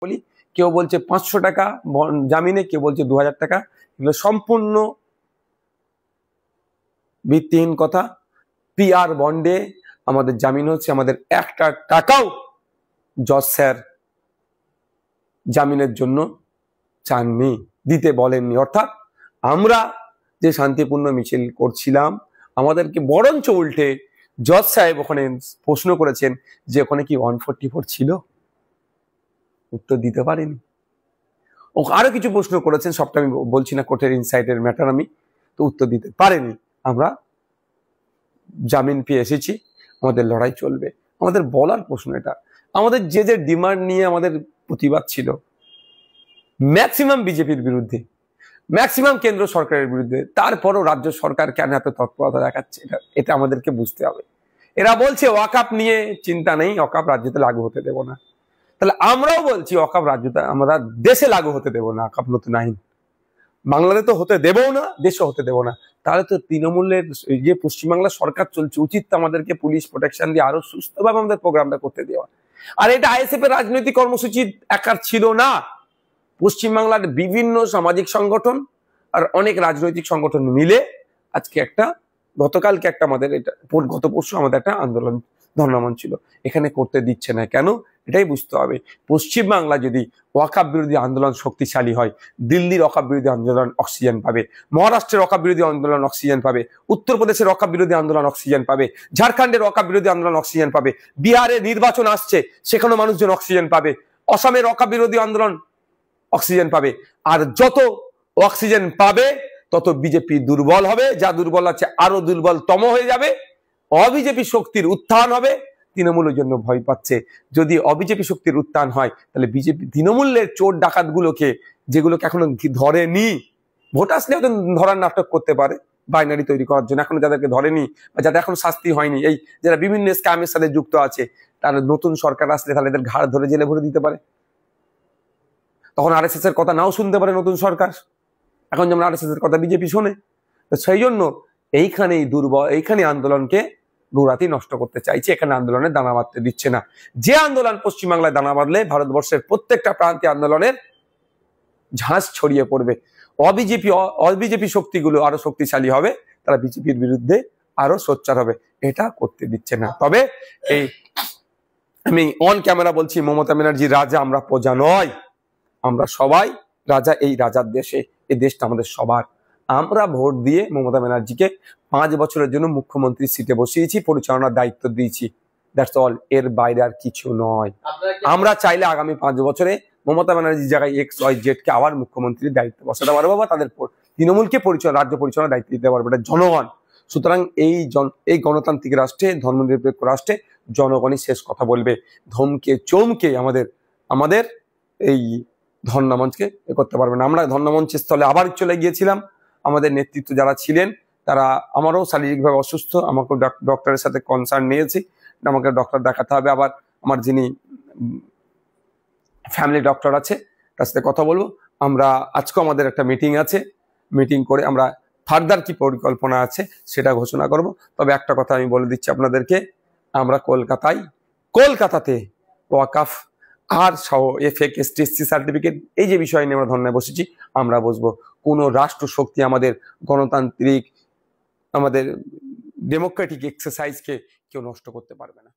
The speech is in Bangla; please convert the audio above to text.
বলি, কেউ বলছে 500 টাকা জামিনে, কেউ বলছে 2000 টাকা। এগুলো সম্পূর্ণ ভিত্তিহীন কথা। পিআর বন্ডে আমাদের জামিন হচ্ছে, আমাদের 1 টাকাও জজ স্যার জামিনের জন্য চাননি, দিতে বলেননি। অর্থাৎ আমরা যে শান্তিপূর্ণ মিছিল করছিলাম, আমাদেরকে বরঞ্চ উল্টে জজ সাহেব ওখানে প্রশ্ন করেছেন যে ওখানে কি 144 ছিল, উত্তর দিতে পারেনি। ও আরো কিছু প্রশ্ন করেছেন, সবটা আমি বলছি না, কোর্টের ইনসাইটের ম্যাটার, আমি তো উত্তর দিতে পারেনি। আমরা জামিন পেয়ে এসেছি, আমাদের লড়াই চলবে। আমাদের বলার প্রশ্ন এটা, আমাদের যে যে ডিমান্ড নিয়ে আমাদের প্রতিবাদ ছিল, ম্যাক্সিমাম বিজেপির বিরুদ্ধে, ম্যাক্সিমাম কেন্দ্র সরকারের বিরুদ্ধে, তারপরও রাজ্য সরকার কেন এত তৎপরতা দেখাচ্ছে, এটা আমাদেরকে বুঝতে হবে। এরা বলছে ওয়াকআপ নিয়ে চিন্তা নেই, ওয়াকআপ রাজ্যতে লাগু হতে দেব না। তাহলে আমরাও বলছি ওয়াকআপ রাজ্যতে, আমরা দেশে লাগু হতে দেব না ওয়াকআপ নতুন আইন, বাংলাদেশে তো হতে দেবও না, দেশে হতে দেব না। তাহলে তো তৃণমূলের যে পশ্চিমবাংলা সরকার চলছে, উচিত আমাদেরকে পুলিশ প্রোটেকশন দিয়ে আরো সুস্থভাবে আমাদের প্রোগ্রামটা করতে দেওয়া। আর এটা আইএসএফ এর রাজনৈতিক কর্মসূচি একার ছিল না, পশ্চিমবাংলার বিভিন্ন সামাজিক সংগঠন আর অনেক রাজনৈতিক সংগঠন মিলে আজকে একটা, গতকালকে একটা, আমাদের এটা গত পরশু আমাদের একটা আন্দোলন ধর্ণামন ছিল, এখানে করতে দিচ্ছে না কেন, এটাই বুঝতে হবে। পশ্চিমবাংলা যদি ওয়াকআপ বিরোধী আন্দোলন শক্তিশালী হয়, দিল্লির ওয়াকআপ বিরোধী আন্দোলন অক্সিজেন পাবে, মহারাষ্ট্রের ওয়াকআপ বিরোধী আন্দোলন অক্সিজেন পাবে, উত্তরপ্রদেশের ওয়াকআপ বিরোধী আন্দোলন অক্সিজেন পাবে, ঝাড়খণ্ডের ওয়াকআপ বিরোধী আন্দোলন অক্সিজেন পাবে, বিহারের নির্বাচন আসছে সেখানেও মানুষজন অক্সিজেন পাবে, অসমের ওয়াকআপ বিরোধী আন্দোলন অক্সিজেন পাবে। আর যত অক্সিজেন পাবে তত বিজেপি দুর্বল হবে, যা দুর্বল আছে আরো দুর্বলতম হয়ে যাবে, অবিজেপি শক্তির উত্থান হবে। তৃণমূলের জন্য ভয় পাচ্ছে, যদি অবিজেপি শক্তির উত্থান হয় তাহলে বিজেপি তৃণমূলের চোর ডাকাত গুলোকে, যেগুলোকে এখনো ধরেনি, ভোট আসলে ধরার নাটক করতে পারে বাইনারি তৈরি করার জন্য, এখনো যাদেরকে ধরেনি বা যাদের এখন শাস্তি হয়নি, এই যারা বিভিন্ন স্ক্যামের সাথে যুক্ত আছে, তারা নতুন সরকার আসলে তাহলে এদের ঘাড় ধরে জেলে ভরে দিতে পারে। তখন আরএসএস এর কথা নাও শুনতে পারে নতুন সরকার, এখন যেমন আরএসএস এর কথা বিজেপি শোনে। তো সেই জন্য এইখানেই দুর্বল, এইখানে আন্দোলনকে দুরাতি নষ্ট করতে চাইছে, এখানে আন্দোলনের দানা বাঁধতে দিচ্ছে না। যে আন্দোলন পশ্চিমবাংলায় দানা বাঁধলে ভারতবর্ষের প্রত্যেকটা প্রান্তে আন্দোলনের ঝাঁস ছড়িয়ে পড়বে, অবিজেপি শক্তিগুলো আরো শক্তিশালী হবে, তারা বিজেপির বিরুদ্ধে আরো সোচ্চার হবে, এটা করতে দিচ্ছে না। তবে এই আমি অন ক্যামেরা বলছি, মমতা ব্যানার্জি রাজা, আমরা প্রজা নয়, আমরা সবাই রাজা এই রাজার দেশে, এই দেশটা আমাদের সবার। আমরা ভোট দিয়ে মমতা ব্যানার্জিকে 5 বছরের জন্য মুখ্যমন্ত্রী সিটে বসিয়েছি, পরিচালনার দায়িত্ব দিয়েছি, দ্যাটস অল, এর বাইরে আর কিছু নয়। আমরা চাইলে আগামী 5 বছরে মমতা ব্যানার্জির জায়গায় XYZ কে আবার মুখ্যমন্ত্রীর দায়িত্ব বসাতে পারবো, বা তাদের তৃণমূলকে রাজ্য পরিচালনার দায়িত্ব দিতে পারবো, এটা জনগণ। সুতরাং এই গণতান্ত্রিক রাষ্ট্রে, ধর্মনিরপেক্ষ রাষ্ট্রে জনগণই শেষ কথা বলবে। ধমকে চমকে আমাদের এই ধর্ণামঞ্চকে করতে পারবে না। আমরা ধর্ণামঞ্চের স্থলে আবার চলে গিয়েছিলাম, আমাদের নেতৃত্ব যারা ছিলেন তারা, আমারও শারীরিকভাবে অসুস্থ, আমাকে ডক্টরের সাথে কনসার্ন নিয়েছি, আমাকে ডক্টর দেখাতে হবে, আবার আমার যিনি ফ্যামিলি ডক্টর আছে তার সাথে কথা বলবো। আমরা আজকেও আমাদের একটা মিটিং আছে, মিটিং করে আমরা ফার্দার কি পরিকল্পনা আছে সেটা ঘোষণা করব। তবে একটা কথা আমি বলে দিচ্ছি আপনাদেরকে, আমরা কলকাতাতে ওয়াকফ আর সহ FAQ ST সার্টিফিকেট, এই যে বিষয় নিয়ে আমরা ধর্নায় বসেছি, আমরা বসবো। কোনো রাষ্ট্র শক্তি আমাদের গণতান্ত্রিক, আমাদের ডেমোক্রেটিক এক্সারসাইজকে কেউ নষ্ট করতে পারবে না।